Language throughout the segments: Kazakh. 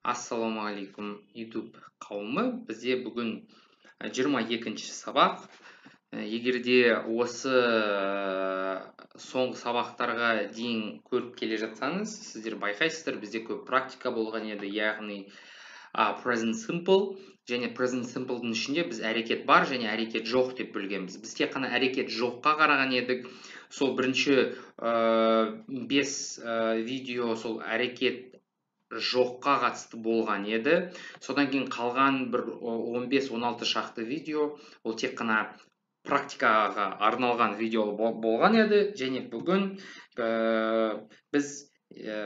Ассалаумағалейкум YouTube қауымы. Бізде бүгін 22-ші сабақ. Егерде осы соңғы сабақтарға дейін көріп келе жатсаңыз, сіздер байқайсыздар, бізде көп практика болған еді, яғни present simple және present simple'дың ішінде біз әрекет бар және әрекет жоқ деп бөлгенбіз. Біз тек қана әрекет жоққа қараған едік. Сол бірінші 5 видео сол әрекет жоққа қатысты болған еді. Содан кейін қалған бір 15-16 шақты видео ол тек қана практикаға арналған видео болған еді. Және бүгін біз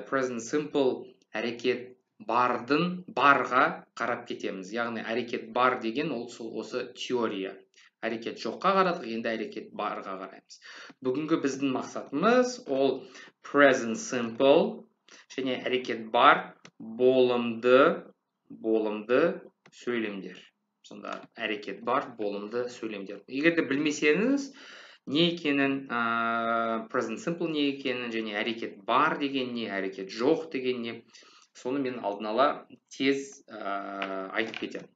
present simple әрекет барға қарап кетеміз. Яғни әрекет бар деген ол осы теория. Әрекет жоққа қарадық, енді әрекет барға қараймыз. Бүгінгі біздің мақсатымыз ол present simple және әрекет бар болымды сөйлемдер. Сонда әрекет бар болымды сөйлемдер. Егер де білмесеңіз, не екенін, present simple не екенін, және әрекет бар деген не, әрекет жоқ деген не, соны мен алдын ала тез айтып кетемін.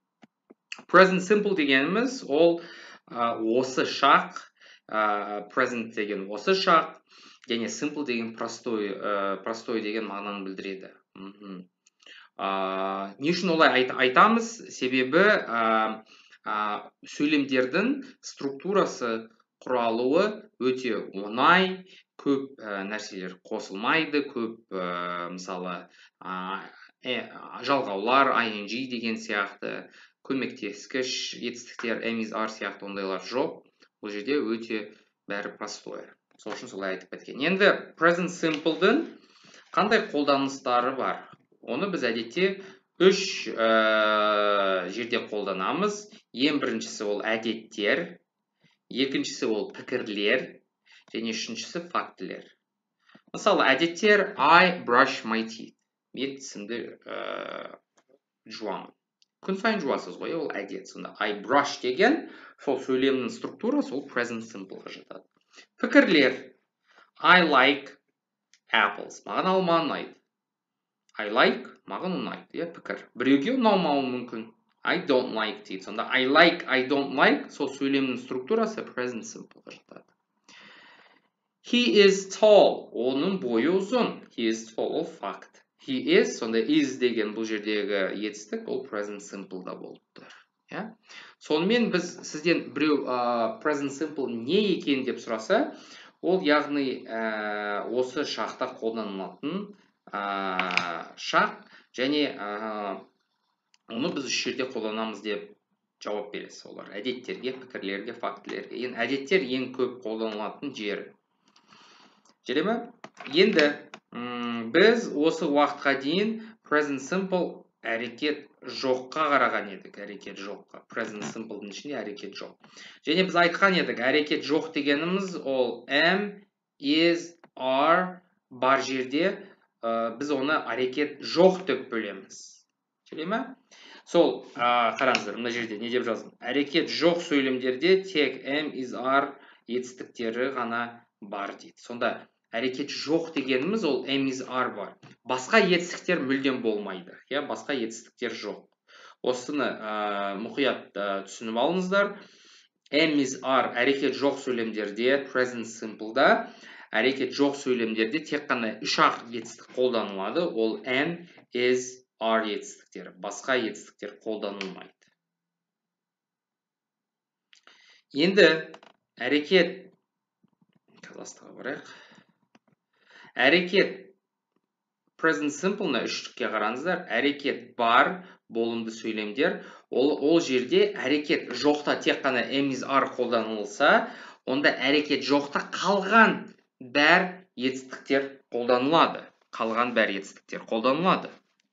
Present simple дегеніміз ол осы шақ, present деген осы шақ, және simple деген простой деген мағынаны білдіреді. Не үшін олай айтамыз? Себебі сөйлемдердің структурасы, құралуы өте оңай, көп нәрселер қосылмайды, көп мысалы жалғаулар, ing деген сияқты, көмектескіш етістіктер, am is are сияқты ондайлар жоқ. Бұл жерде өте бәрі простой. Сол үшін солай айтып кеткен. Енді present simple'дың қандай қолданыстары бар? Оны біз әдетте 3 жерде қолданамыз. Ең біріншісі ол әдеттер, екіншісі ол пікірлер, және үшіншісі фактілер. Мысалы, әдеттер I brush my teeth. Мен тісімді жуамын. Күн сайын жуасыз ғой, ол әдет. Сонда I brush деген сол сөйлемнің структурасы ол present simple'ға жатады. Пікірлер. I like apples. Маған алма ұнайды. I like маған ұнайды, пікір. Біреуге ұнамауы мүмкін. I don't like дейді. Сонда I like, I don't like сол сөйлемнің структурасы present simple'ға жатады. He is tall. Оның бойы ұзын. He is tall, ол факт. He is, сонда is деген бұл жердегі етістік, ол present simple'да болып тұр. Сонымен біз сізден біреу present simple не екен деп сұраса, ол яғни осы шақта қолданылатын шақ, және оны біз үш жерде қолданамыз деп жауап бересіз. Олар әдеттерге, пікірлерге, фактілерге. Енді әдеттер ең көп қолданылатын жері. Жарай ма? Енді біз осы уақытқа дейін present simple әрекет жоққа қараған едік. Әрекет жоққа. Present simple'дың ішінде әрекет жоқ. Және біз айтқан едік, әрекет жоқ дегеніміз ол am, is, are бар жерде біз оны әрекет жоқ деп бөлеміз. Жарай ма? Сол, қараңыздар, мына жерде не деп жаздым? Әрекет жоқ сөйлемдерде тек am, is, are етістіктері ғана бар дейді. Сонда әрекет жоқ дегеніміз ол am, is, are бар. Басқа етістіктер мүлдем болмайды. Басқа етістіктер жоқ. Осыны мұқият түсініп алыңыздар. Am, is, are әрекет жоқ сөйлемдерде, present simple'да, әрекет жоқ сөйлемдерде тек қана 3-ақ етістік қолданылады. Ол am, is, are етістіктері. Басқа етістіктер қолданылмайды. Енді әрекет present simple'на 3-ке қараңыздар. Әрекет бар болымды сөйлемдер. Ол жерде әрекет жоқта тек қана am, is, are қолданылса, онда әрекет жоқта қалған бәр етістіктер қолданылады.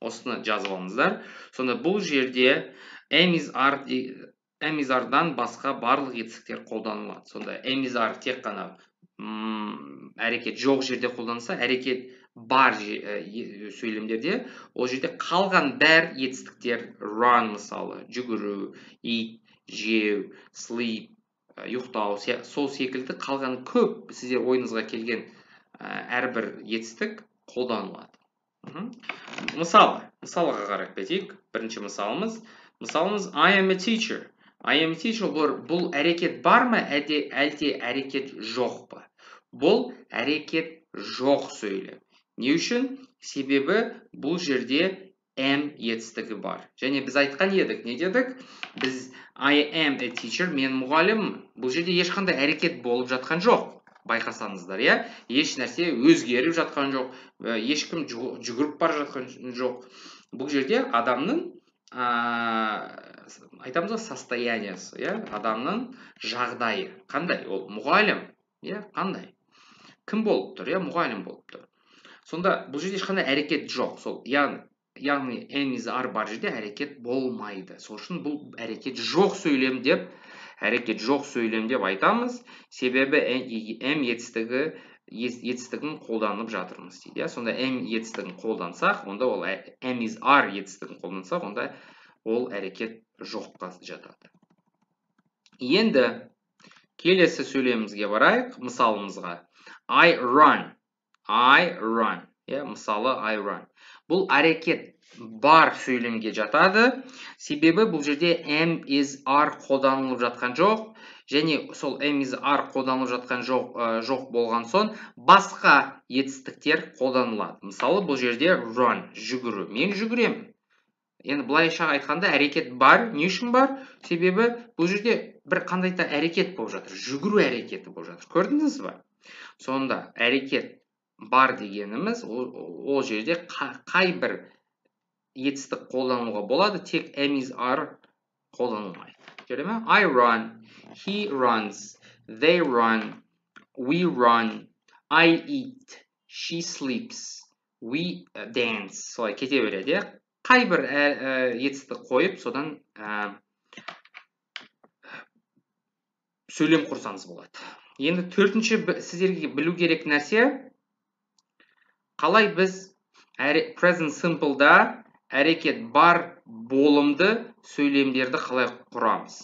Осыны жазып алыңыздар. Сонда бұл жерде am, is, are-дан басқа барлық етістіктер қолданылады. Сонда am, is, are тек қана әрекет жоқ жерде қолданылса, әрекет бар сөйлемдерде, ол жерде қалған бәр етістіктер run мысалы, жүгіру, eat, жеу, sleep, ұйықтау, сол секілді қалған көп сіздер ойыңызға келген әрбір етістік қолданылады. Мысалы, мысалға қарап кетейік. Бірінші мысалымыз I am a teacher. I am a teacher бұл әрекет бар ма, әлде әрекет жоқ па? Бұл әрекет жоқ сөйлем. Не үшін? Себебі бұл жерде am етістігі бар. Және біз айтқан едік, не дедік? Біз I am a teacher, мен мұғалім. Бұл жерде ешқандай әрекет болып жатқан жоқ. Байқасаңыздар, иә? Еш нәрсе өзгеріп жатқан жоқ, ешкім жүгіріп бара жатқан жоқ. Бұл жерде адамның айтамыз ғой состояниясы, иә? Адамның жағдайы қандай? Ол мұғалім, иә? Қандай? Кім болып тұр, иә? Мұғалім болып тұр. Сонда бұл жерде ешқандай әрекет жоқ. Сол яғни am is are бар жерде әрекет болмайды. Сол үшін бұл әрекет жоқ сөйлем деп айтамыз. Себебі am етістігін қолданып жатырмыз дейді. Сонда am етістігін қолдансақ, онда ол am is are етістігін қолдансақ, онда ол әрекет жоққа жатады. Енді келесі сөйлемімізге барайық, мысалымызға. I run. Мысалы I run. Бұл әрекет бар сөйлемге жатады. Себебі бұл жерде am is are қолданылып жатқан жоқ. Және сол am is are қолданылып жатқан жоқ болған соң басқа етістіктер қолданылады. Мысалы бұл жерде run, жүгіру. Мен жүгіремін. Енді былайша айтқанда әрекет бар. Не үшін бар? Себебі бұл жерде бір қандай да әрекет болып жатыр. Жүгіру әрекеті болып жатыр. Көрдіңіз ба? Сонда әрекет бар дегеніміз ол жерде қай бір етістік қолдануға болады, тек am is are қолданылмайды. Көрді ме? I run, he runs, they run, we run, I eat, she sleeps, we dance. Солай кете береді. Қай бір етістік қойып, содан сөйлем құрсаңыз болады. Енді төртінші сіздерге білу керек нәрсе, қалай біз present simple'да әрекет бар болымды сөйлемдерді қалай құрамыз.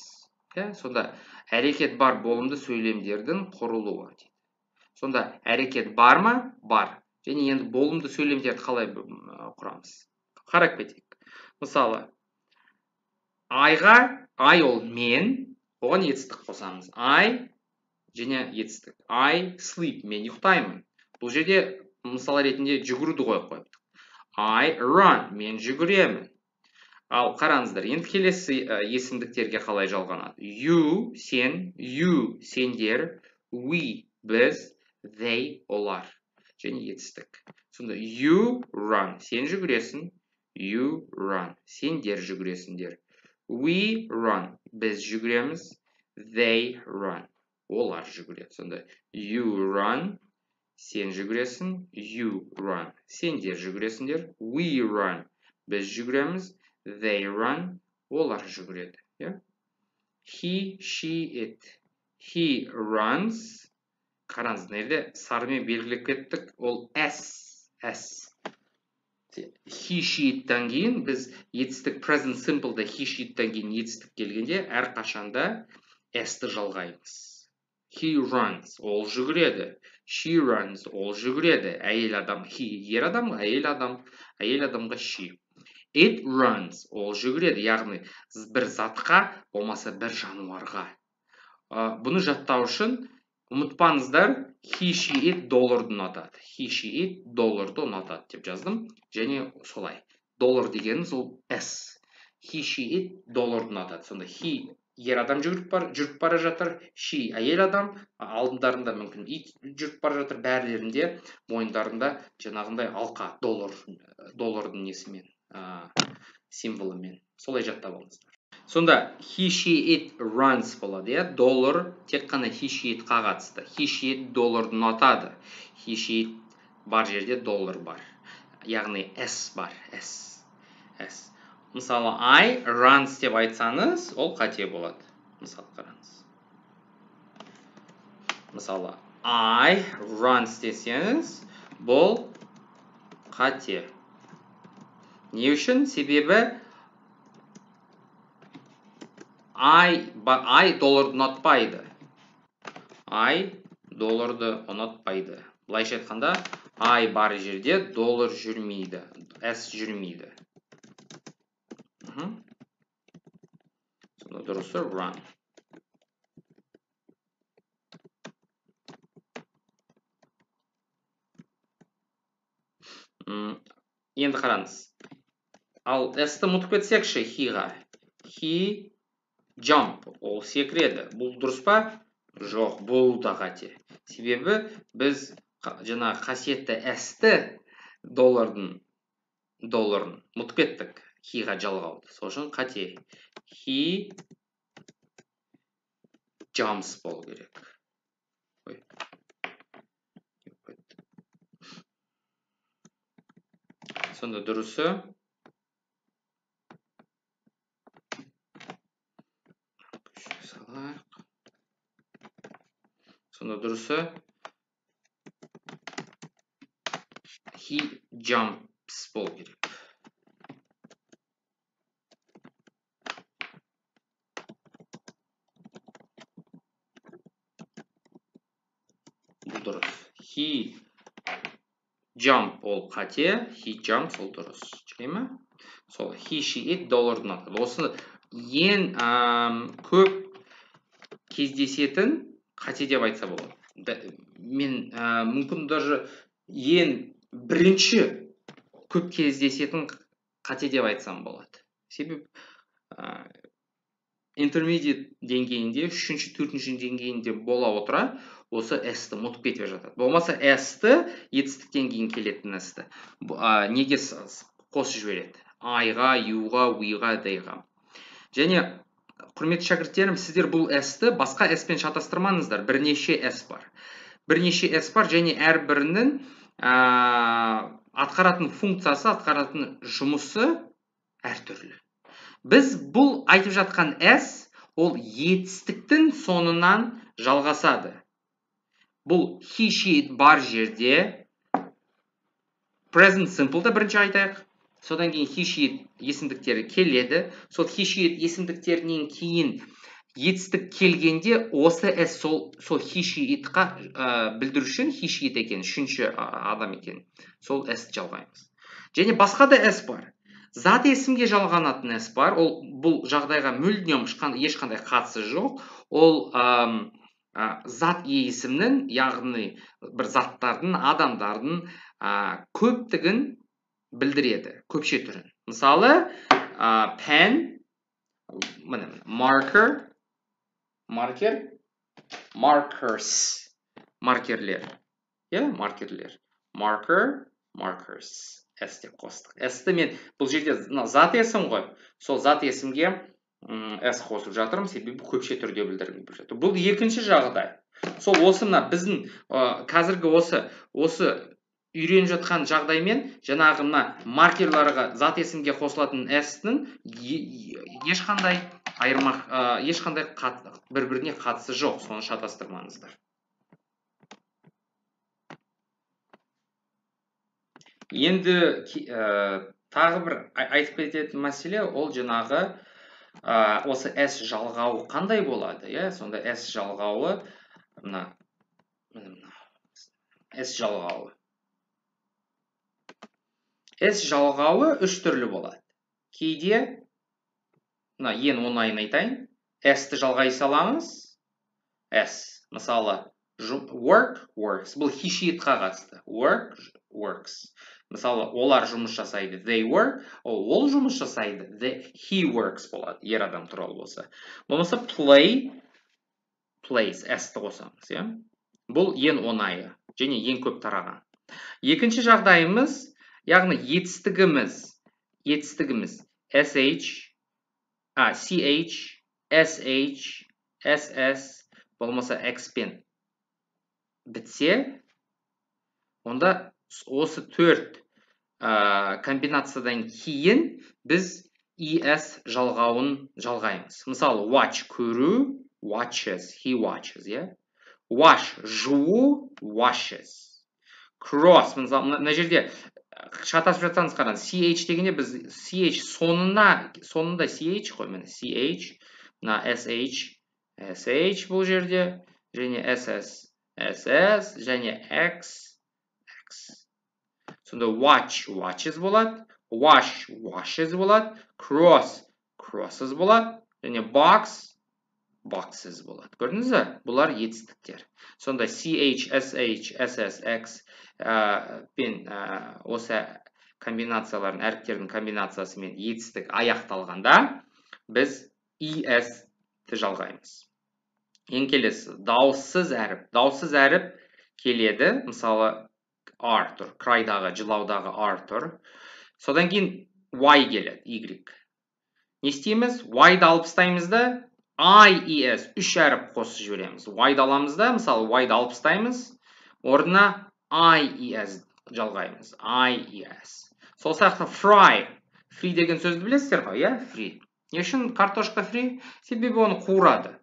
Сонда әрекет бар болымды сөйлемдердің құрылуы. Сонда әрекет бар ма? Бар. Және енді болымды сөйлемдерді қалай құрамыз. Қарап кетейік. Мысалы, I-ға, I ол мен, оған етістік қосамыз. I және етістік. I sleep, мен ұйықтаймын. Бұл жерде мысал ретінде жүгіруді қойып қойыпты. I run, мен жүгіремін. Ал қараңыздар, енді келесі есімдіктерге қалай жалғанады. You, сен, you, сендер, we, біз, they, олар. Және етістік. Сонда you run, сен жүгіресің. You run, сендер жүгіресіңдер. We run, біз жүгіреміз. They run, олар жүгіреді. Сонда you run, сен жүгіресің. You run, сендер жүгіресіңдер. We run, біз жүгіреміз. They run, олар жүгіреді. He, she, it. He runs. Қараңыз, нерде сарымен белгілеп кеттік. Ол S. He, she, it-тан кейін біз етістік present simple'да he, she, it-тан кейін етістік келгенде әрқашанда S-ті жалғаймыз. He runs, ол жүгіреді. She runs, ол жүгіреді. Әйел адам, he, ер адам, әйел адамға she. It runs, ол жүгіреді. Яғни бір затқа, болмаса бір жануарға. Бұны жаттау үшін ұмытпаңыздар, he, she, it долларды ұнатады. He, she, it долларды ұнатады деп жаздым. Және солай. Доллар дегеніміз ол S. He, she, it долларды ұнатады. Сонда he, ер адам жүріп бара жатыр. She, әйел адам, алдындарында мүмкін ит жүріп бара жатыр. Бәрлерінде, мойындарында жаңағындай алқа, доллардың несімен, символымен. Солай жаттап алыңыздар. Сонда he, she, it runs болады. Доллар тек қана he, she, it-қа қатысты. He, she, it долларды ұнатады. He, she, it бар жерде доллар бар. Яғни S бар. S. Мысалы, I runs деп айтсаңыз, ол қате болады. Мысалы, қараңыз. Мысалы, I runs десеңіз, бұл қате. Не үшін? Себебі I долларды ұнатпайды. I долларды ұнатпайды. Былайша айтқанда, I бар жерде доллар жүрмейді. S жүрмейді. Сонда дұрысы run. Енді қараңыз. Ал s-ті ұмытып кетсекші he-ға. He jump. Ол секіреді. Бұл дұрыс па? Жоқ, бұл да қате. Себебі біз жаңа қасиетті s-ті долларын ұмытып кеттік. He-ға жалғауды. Сол үшін қате. He jumps болу керек. Сонда дұрысы he jumps болу керек. Бұл дұрыс. He jump ол қате, he jumps ол дұрыс. Жүре ме? Сол, he, she, it доллардың аты. Осы ең көп кездесетін қате деп айтса болады. Мен мүмкін даже ең бірінші көп кездесетін қате деп айтсам болады. Себебі intermediate деңгейінде, 3-4 деңгейінде бола отыра, осы s-ті ұмытып кетіп жатады. Болмаса s-ті етістіктен кейін келетін s-ті неге қосып жібереді? I-ға, you-ға, we-ға, they-ға. Және құрметті шәкірттерім, сіздер бұл s-ті басқа s-пен шатастырмаңыздар. Бірнеше s бар. Бірнеше s бар және әрбірінің атқаратын функциясы, атқаратын жұмысы әртүрлі. Біз бұл айтып жатқан s, ол етістіктің соңынан жалғасады. Бұл he, she, it бар жерде present simple'да бірінші айтайық. Содан кейін he, she, it есімдіктері келеді. Сол he, she, it есімдіктерінен кейін етістік келгенде осы s сол he, she, it-қа білдіру үшін he, she, it екен, үшінші адам екен. Сол s-ті жалғаймыз. Және басқа да s бар. Зат есімге жалғанатын s бар. Ол бұл жағдайға мүлдем ешқандай қатысы жоқ. Ол зат есімнің, яғни бір заттардың, адамдардың көптігін білдіреді, көпше түрін. Мысалы, pen, marker, markers, маркерлер. Маркерлер. Marker, markers. S деп қостық. S-ті мен бұл жерде зат есім ғой. Сол зат есімге S қосып жатырмын, себебі көпше түрде білдіріліп жатыр. Бұл екінші жағдай. Сол осы мына біздің қазіргі осы үйреніп жатқан жағдаймен жаңағы мына маркерларға зат есімге қосылатын S-ның ешқандай бір-біріне қатысы жоқ. Соны шатастырмаңыздар. Енді тағы бір айтып кететін мәселе, ол жаңағы осы S жалғауы қандай болады? Сонда S жалғауы S жалғауы үш түрлі болады. Кейде ең оңайын айтайын. S-ті жалғай саламыз. S, мысалы, work, works. Бұл he, she, it-қа қатысты. Work, works. Мысалы, олар жұмыс жасайды. They work. Ол жұмыс жасайды. He works болады. Ер адам туралы болса. Болмаса play, plays. S-ті қосамыз. Бұл ең оңайы. Және ең көп тараған. Екінші жағдайымыз, яғни етістігіміз SH, CH, SH, SS, болмаса X-пен бітсе, онда осы төрт комбинациядан кейін біз ES жалғауын жалғаймыз. Мысалы, watch көру, watches, he watches, wash жуу, washes. Cross, мына жерде шатасып жатсаңыз қараңыз, CH дегенде біз CH соңында CH қой, міне CH, мына SH, SH бұл жерде, және SS, SS, және X, X. Сонда watch, watches болады, wash, washes болады, cross, crosses болады, және box, boxes болады. Көрдіңіз бе? Бұлар етістіктер. Сонда CH, SH, SS, X пен осы комбинациялардың, әріптердің комбинациясымен етістік аяқталғанда, біз ES-ті жалғаймыз. Ең келесі, дауыссыз әріп. Дауыссыз әріп келеді, мысалы R тұр, крайдағы, жылаудағы R тұр. Содан кейін Y келеді, Y. Не істейміз? Y-ды алып тастаймыз да, IES, үш әріп қосып жібереміз. Y-ды аламыз да, мысалы Y-ды алып тастаймыз, орнына IES жалғаймыз. IES. Сол сияқты fry. Free деген сөзді білесіздер ғой, иә? Free. Не үшін картошка free? Себебі оны қуырады.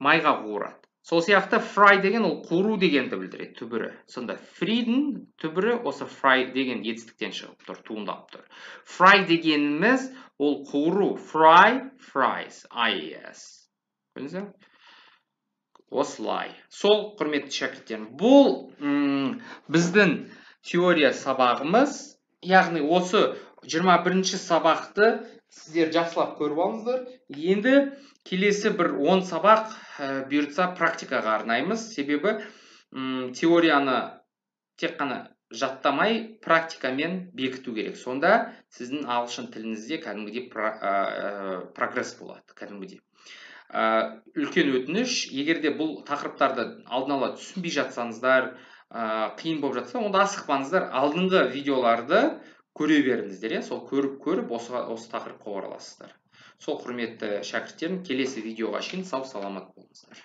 Майға қуырады. Сол сияқты fry деген ол қуыру дегенді білдіреді, түбірі. Сонда free'дің түбірі осы fry деген етістіктен шығып тұр, туындап тұр. Fry дегеніміз ол қуыру. Fry, fries, IES. Көрдіңіз бе? Осылай. Сол, құрметті шәкірттерім, бұл біздің теория сабағымыз, яғни осы 21-ші сабақты сіздер жақсылап көріп алыңыздар. Енді келесі бір 10 сабақ бұйыртса практикаға арнаймыз. Себебі теорияны тек қана жаттамай практикамен бекіту керек. Сонда сіздің ағылшын тіліңізде кәдімгідей прогресс болады, кәдімгідей. Үлкен өтініш, егерде бұл тақырыптарды алдын ала түсінбей жатсаңыздар, қиын болып жатса, онда асықпаңыздар, алдыңғы видеоларды көре беріңіздер, сол көріп осы тақырыпқа ораласыздар. Сол құрметті шәкірттерім, келесі видеоға шейін сау саламат болыңыздар.